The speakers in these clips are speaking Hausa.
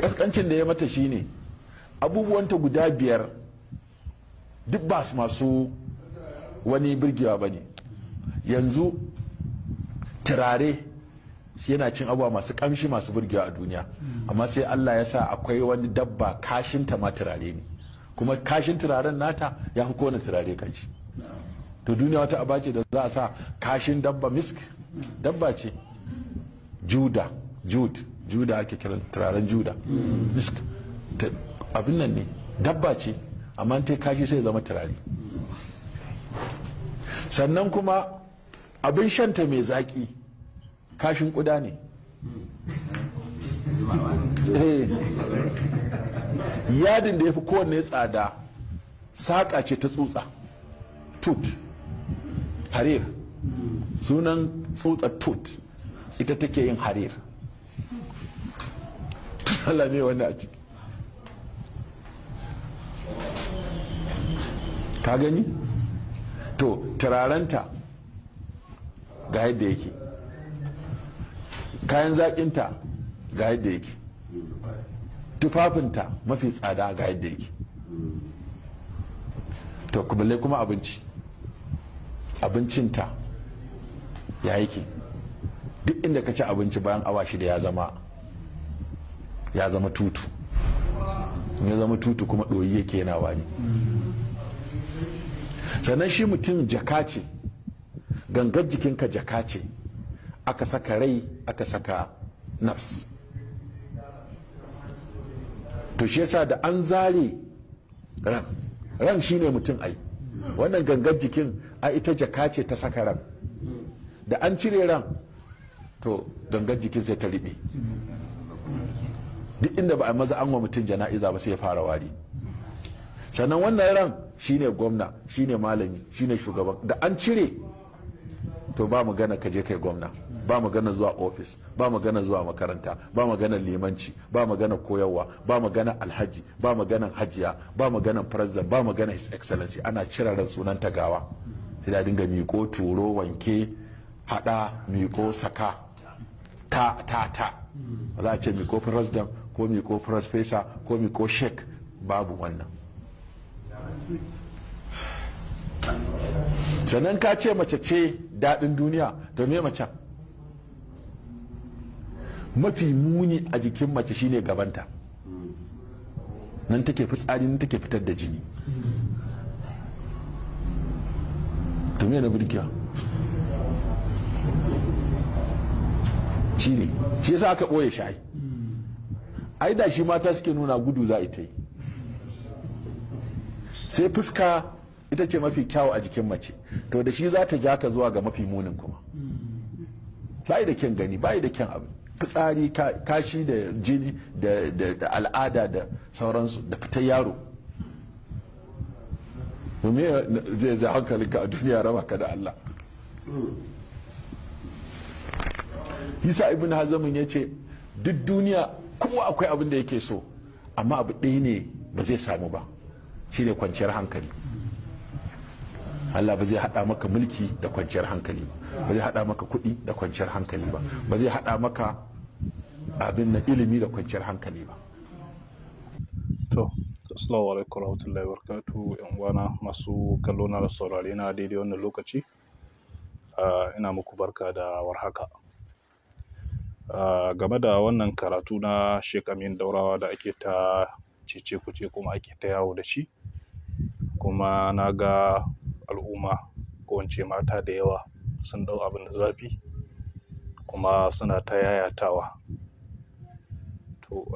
kaskancin da ya mata shine abubuwanta guda 5 duk ba su masu wani birgewa ba ne. Yanzu turare yana cin abubuwa masu kamshi masu birgewa a duniya, amma sai Allah ya sa akwai wani dabba kashinta ma turare ne, kuma kashin turaren nata ya fi kowane turare kanshi. To duniya wata aba ce da za a sa kashin dabba, misk dabba ce, juda ake kiran turaren juda, misk abin nan ne, dabba ce, amma ta kashi sai zama turare. Sannan kuma abin shanta mai zaki kashin kuda ne. Yadin da ya fi kowanne tsada saƙa ce ta tsutsa, tut, harir, sunan tsutsar tut ita take yin harir. Allah ne wanda a ciki, ka gani? To turarenta ga yadda yake, kayan zaƙinta ga yadda yake, tufafinta mafi tsada ga yadda yake. To balle kuma abincinta ya yake. Duk inda ka ci abinci bayan awa 6 ya zama tutu, ya zama tutu kuma ɗoyi yake yana wani. Sannan shi mutum jaka ce, gangar jikinka jaka ce, aka saka rai aka saka nafs. To shi yasa da an zare ran shine mutum ai, wannan gangar jikin a ita jaka ce ta saka ran, da an cire ran to gangar jikin sai ta riɓe. Duk inda ba a maza an wa mutum jana'iza ba sai ya fara wari. Sannan wannan ran shine gwamna, shine malami, shine shugaban, da an cire to ba magana ka je kai gwamna, ba magana zuwa ofis, ba magana zuwa makaranta, ba magana limanci, ba magana koyarwa, ba magana alhaji, ba magana hajiya, ba magana president, ba magana his excellency. Ana cire ran sunan tagawa, sai da dinga miko, turo, wanke, hada, miko, saka, ta ba za a ce miko president ko miko professor ko miko sheik, babu wannan. Sannan ka ce mace ce daɗin duniya, to me mace? Mafi muni a jikin mace shine gabanta, nan take fitsari, nan take fitar da jini. To me na burkiya? Shi ne, shi yasa aka ɓoye shi ai da shi mata suke nuna gudu za a ita yi. Sai fuska ita ce mafi kyawu a jikin mace, to da shi za ta ja ka zuwa ga mafi munin kuma. Bayi da kyan gani, bayi da kyan abu, fitsari, kashi da jini da al'ada da sauransu, da fitar yaro. Me zai hankalinka a duniya raba ka da Allah. Isa ibn Hazamin ya ce duk duniya kowa akwai abin da yake so, amma abu ɗaya ne ba zai samu ba, shi ne kwanciyar hankali. Allah ba zai haɗa maka mulki da kwanciyar hankali ba zai haɗa maka kuɗi da kwanciyar hankali ba zai haɗa maka abin na ilimi da kwanciyar hankali ba. To, assalamu alaikum warahmatullahi wabarakatuh, yan uwana masu kallo na da saurare na daidai wannan lokaci. Ina muku barka da warhaka. Game da wannan karatu na Sheikh Amin Daurawa da ake ta cece kuce kuma ake ta yawo da shi, kuma na ga al'umma ko wance mata da yawa sun dau abin da zafi kuma suna ta yayatawa. To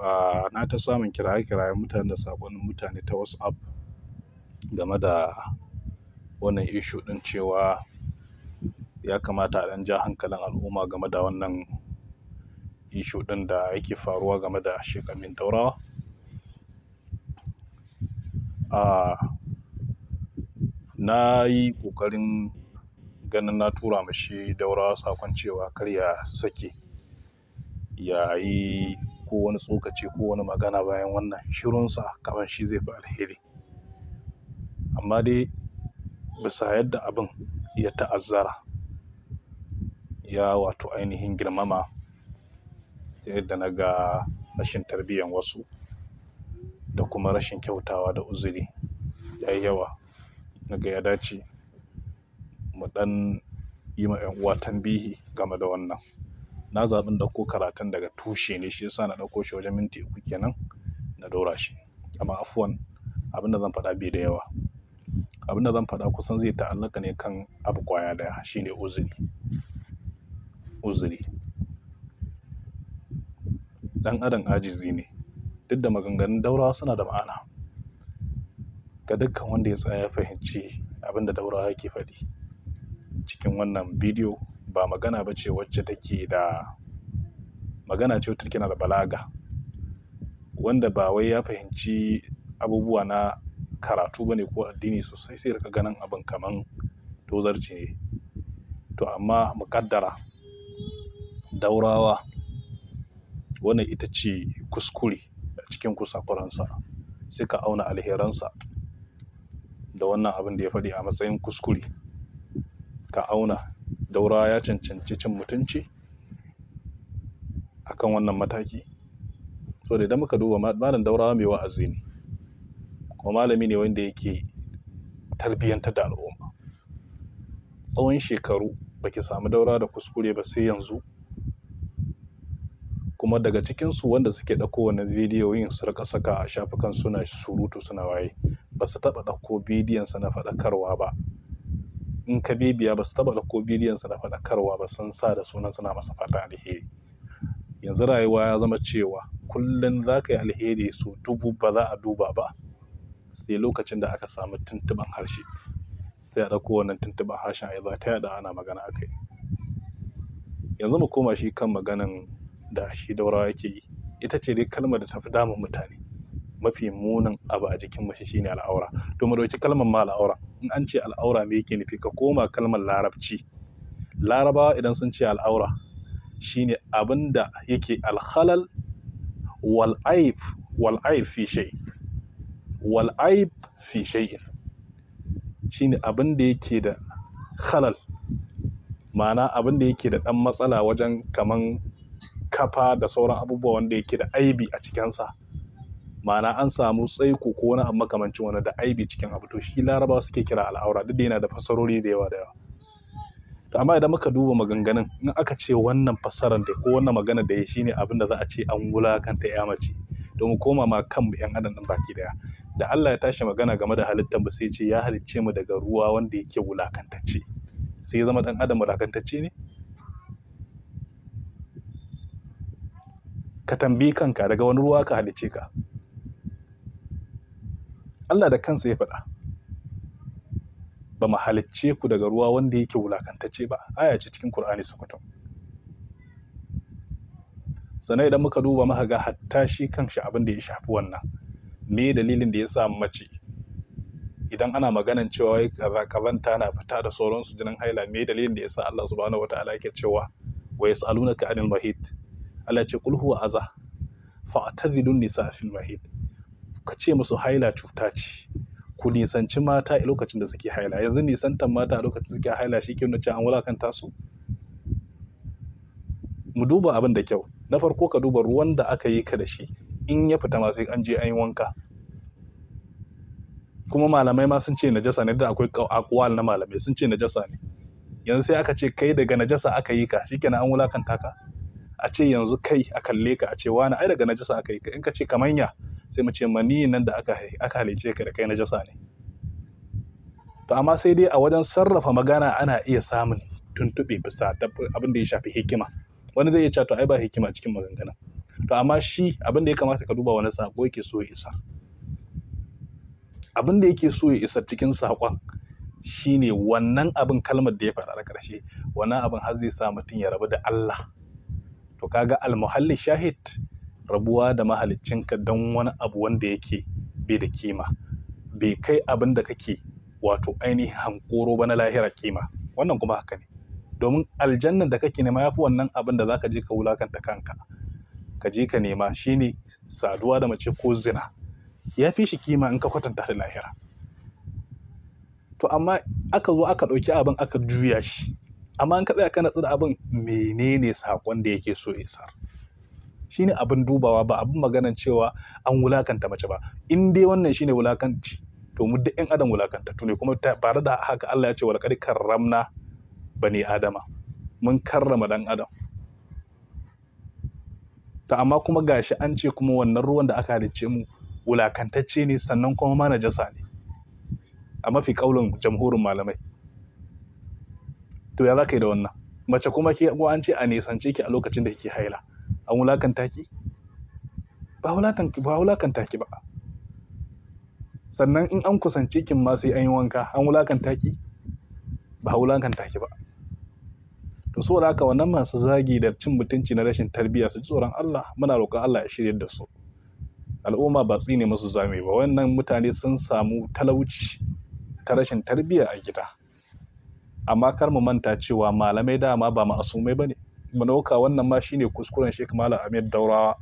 na ta samun kiraye-kirayen mutane da saƙonin mutane ta WhatsApp game da wannan issue ɗin, cewa ya kamata a ɗan ja hankalin al'umma game da wannan issue ɗin da yake faruwa game da Sheikh Amin Daurawa. Na yi ƙoƙarin ganin na tura mashi Daurawa saƙon cewa kar ya sake ya yi ko wani tsokaci ko wani magana bayan wannan, shirunsa kamar shi zai fi alheri. Amma dai bisa yadda abin ya ta'azzara, ya wato ainihin girmama, ta yadda na ga rashin tarbiyyar wasu da kuma rashin kyautawa da uzuri ya yi yawa. Naga ya dace mu ɗan yi ma 'yan uwa tambihi game da wannan. Na zaɓin ɗauko karatun daga tushe ne, shi yasa na ɗauko shi wajen minti 3 kenan na ɗora shi. Amma afuwan, abin da zan faɗa bai da yawa. Abin da zan faɗa kusan zai ta'allaka ne kan abu kwaya ɗaya, shine uzuri. Uzuri. Ɗan adam ajizi ne, duk da maganganun Daurawa suna da ma'ana. Ga dukkan wanda ya tsaya ya fahimci abin da Daurawa yake faɗi cikin wannan bidiyo, ba magana ba ce wacce take da magana ce wacce take da balaga, wanda ba wai ya fahimci abubuwa na karatu bane ko addini sosai sai rika ganin abin kaman tozarci ne. To amma muƙaddara Daurawa wannan ita ce kuskure a cikin kusakuransa, sai ka auna alheransa da wannan abin da ya faɗi a matsayin kuskure. Ka auna Daurawa ya cancanci cin mutunci akan wannan mataki. So da idan muka duba malam Daurawa mai wa'azi ne, kuma malami ne wanda yake tarbiyyantar da al'umma. Tsawon shekaru baki samu Daurawa da kuskure ba sai yanzu. Kuma daga cikinsu wanda suke ɗauko wannan bidiyoyin su rika saka a shafukan suna surutu suna waye, ba su taɓa ɗauko bidiyonsa na faɗakarwa ba. In ka bibiya ba su taɓa ɗauko bidiyonsa na faɗakarwa ba, sun sa da sunan suna masa fata alheri. Yanzu rayuwa ya zama cewa kullum za ka yi alheri so 1000 ba za a duba ba, sai lokacin da aka samu tuntuɓen harshe, sai a ɗauko wannan tuntuɓen harshen a yi ta yaɗa ana magana a kai. Yanzu mu koma shi kan maganan da shi Daurawa yake yi. Ita ce dai kalmar da ta fi damun mutane. Mafi munin abu a jikin mace shine al'aura. To mu dauki kalmar ma al'aura. In an ce al'aura me yake nufi? Ka koma kalmar Larabci. Larabawa idan sun ce al'aura shine abin da yake alhalal wal aib fi shay. Wal aib fi shay'in. Shine abin da yake da halal, ma'ana abin da yake da ɗan matsala wajen kaman kafa da sauran abubuwa wanda yake da aibi a cikinsa, ma'ana an samu tsaiko ko wani abu makamancin wani da aibi cikin abu, to shi Larabawa suke kira al'aura, duk da yana da fasarori da yawa. To amma idan muka duba maganganun, in aka ce wannan fasarar da ko wannan magana da ya shine abin da za a ce an wulakanta ya mace, to mu koma ma kan yan adam din baki daya. Da Allah ya tashi magana game da halittar mu sai ce ya halicce mu daga ruwa wanda yake wulakantacce, sai ya zama dan adam wulakantacce ne? Ka tambayi kanka, daga wani ruwa ka halicce ka? Allah da kansa ya faɗa, ba mu halicce ku daga ruwa wanda yake wulakantacce ba. Aya ce cikin Qur'ani sukutum. Sannan idan muka duba muka ga hatta shi kanshi abin da ya shafi wannan, me dalilin da ya sa mace idan ana maganan cewa wai kazanta na fita da sauransu jinin haila, me dalilin da ya sa Allah subhanahu wataala yake cewa wa yas'alunaka anil mahid, Allah ya ce qul huwa aza fa'tazilun nisa fil mahid. Ka ce musu haila cuta ce, ku nisanci mata a lokacin da suke haila. Yanzu nisantan mata a lokacin da suke haila shi ke nuna cewa an wulakanta su? Mu duba abin da kyau. Na farko ka duba ruwan da aka yi ka da shi, in ya fita ma sai an je an yi wanka. Kuma malamai ma sun ce najasa ne, da akwai aqwal na malamai sun ce najasa ne. Yanzu sai aka ce kai daga najasa aka yi ka, shikenan an wulakanta ka? A ce yanzu kai a kalle ka a ce wani ai daga najasa aka yi ka, in ka ce kamanya sai mu ce maniyin nan da aka halice ka da kai najasa ne. To amma sai dai a wajen sarrafa magana ana iya samun tuntuɓe bisa abin da ya shafi hikima. Wani zai iya cewa to ai ba hikima cikin maganganu. To amma shi abin da ya kamata ka duba wani sako yake so ya isa. Abin da yake so ya isa cikin sakon shine wannan abin, kalmar da ya faɗa da ƙarshe, wannan abin har zai sa mutum ya rabu da Allah. To kaga almuhalli shahid, rabuwa da mahaliccinka don wani abu wanda yake bai da kima, bai kai abin da kake wato ainihin hankoro ba na lahira kima. Wannan kuma haka ne, domin aljannan da kake nema yafi wannan abin da zaka je ka wulakanta kanka ka je ka nema, shine saduwa da mace ko zina, ya fi shi kima in ka kwatanta da lahira. To amma aka zo aka ɗauki abin aka juya shi, amma in ka tsaya ka natsu da abin, menene saƙon da yake so ya isar? shine abin dubawa, ba abin maganan cewa an wulakanta mace ba. In dai wannan shine wulakanci, to mu duk ƴan adam wulakantattu ne. Kuma tare da haka Allah ya ce walaqad karramna bani adama, mun karrama dan adam. Ta amma kuma gashi an ce kuma wannan ruwan da aka halicce mu wulakantacce ne, sannan kuma ma najasa ne a mafi kaulin jamhurin malamai. To ya za ka yi da wannan? Mace kuma ko an ce a nisance ki a lokacin da kike haila, an wulakanta ki? Ba wulakanta ki ba. Sannan in an kusance kin ma sai an yi wanka, an wulakanta ki? Ba wulakanta ki ba. To saboda haka wannan masu zagi da cin mutunci na rashin tarbiyya su ji tsoron Allah, muna roƙon Allah ya shirye da su. Al'umma ba tsine musu zame ba, wannan mutane sun samu talauci ta rashin tarbiyya a gida. Amma kar mu manta cewa malamai dama ba ma'asumai bane. Mu dauka wannan ma shine kuskuren Sheikh Malam Amir Daurawa.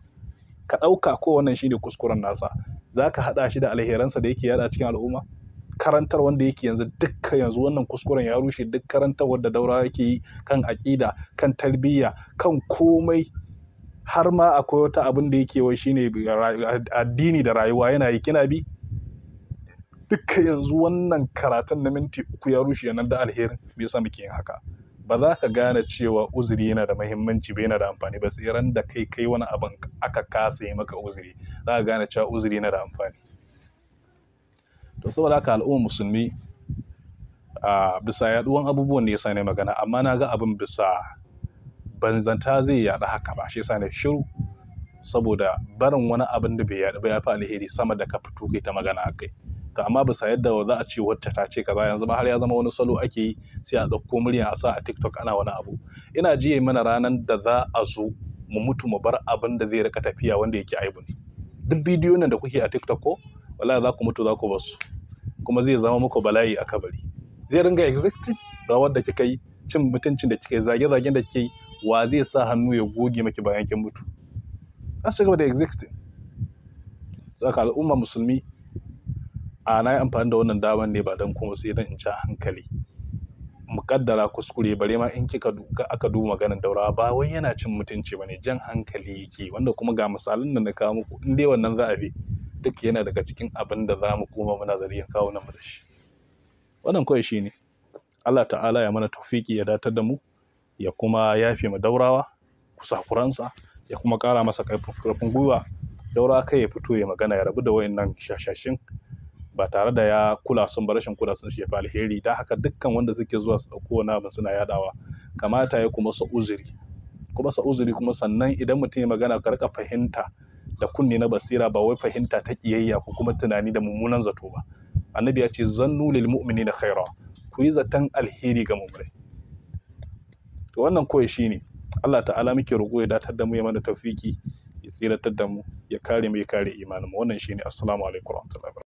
Ka dauka ko wannan shine kuskuren nasa, zaka hada shi da alheransa da yake yada cikin al'umma? Karantar wanda yake yanzu wannan kuskuren ya rushe duk karantar wanda Daurawa yake yi kan aqida, kan tarbiyya, kan komai. Har ma akwai wata abin da yake wai shine addini da rayuwa yana yi, kina bi? Dukka yanzu wannan karatun na minti 3 ya rushe nan da alherin. Me yasa muke yin haka? Ba za ka gane cewa uzuri yana da muhimmanci ba, yana da amfani ba, sai ran da kai wani abin aka kasa yi maka uzuri, za ka gane cewa uzuri yana da amfani. To saboda haka al'ummar musulmi bisa yaduwan abubuwan ne yasa ne magana, amma na ga abin bisa banzanta zai yada haka ba, shi yasa ne shiru. Saboda barin wani abin da bai yadu ba ya fi alheri sama da ka fito kai ta magana akai. To amma bisa yadda za a ce wacce ta ce kaza, yanzu ma har ya zama wani salo ake yi, sai a ɗauko murya a sa a TikTok ana wani abu. Ina jiye mana ranar da za a zo mu mutu mu bar abin da zai rika tafiya wanda yake aibu ne. Duk bidiyon nan da kuke a TikTok ko wallahi za ku mutu za ku bar su, kuma zai zama muku bala'i a kabari. Zai ringa existing rawar da kika yi, cin mutuncin da kika yi, zage-zagen da kika yi, wa zai sa hannu ya goge maki bayan kin mutu? Za su gaba da existing. Saka al'umma musulmi, na yi amfani da wannan daman ne ba don kuma sai don in ja hankali. Muƙaddara kuskure, bare ma in aka duba maganar Daurawa, ba wai yana cin mutunci ba ne, jan hankali yake, wanda kuma ga misalin da na kawo muku, in dai wannan za a bi, duk yana daga cikin abin da za mu koma muna zargin kawo nan da shi. Wannan kawai shi ne. Allah ta'ala ya mana tawfiki, ya datar da mu, ya kuma yafe mu Daurawa kusakuransa, ya kuma ƙara masa ƙarfin gwiwa. Daurawa kai ya fito ya magana, ya rabu da wayannan shashashin ba tare da ya kula sun ba, rashin kula sun shi ya fi alheri. Da haka dukkan wanda suke zuwa su ɗauko wani abin suna yadawa, kamata ya kuma sa uzuri. Kuma sannan idan mutum ya magana ka rika fahimta da kunne na basira, ba wai fahimta ta kiyayya ko kuma tunani da mummunan zato ba. Annabi ya ce zannu lil mu'minina khaira, ku yi zaton alheri ga mu'minai. To wannan kawai shine. Allah ta'ala muke roƙo ya datar da mu, ya mana tawfiki, ya tsiratar da mu, ya kare mu, ya kare imanin mu. Wannan shine. Assalamu alaikum warahmatullahi wabarakatuh.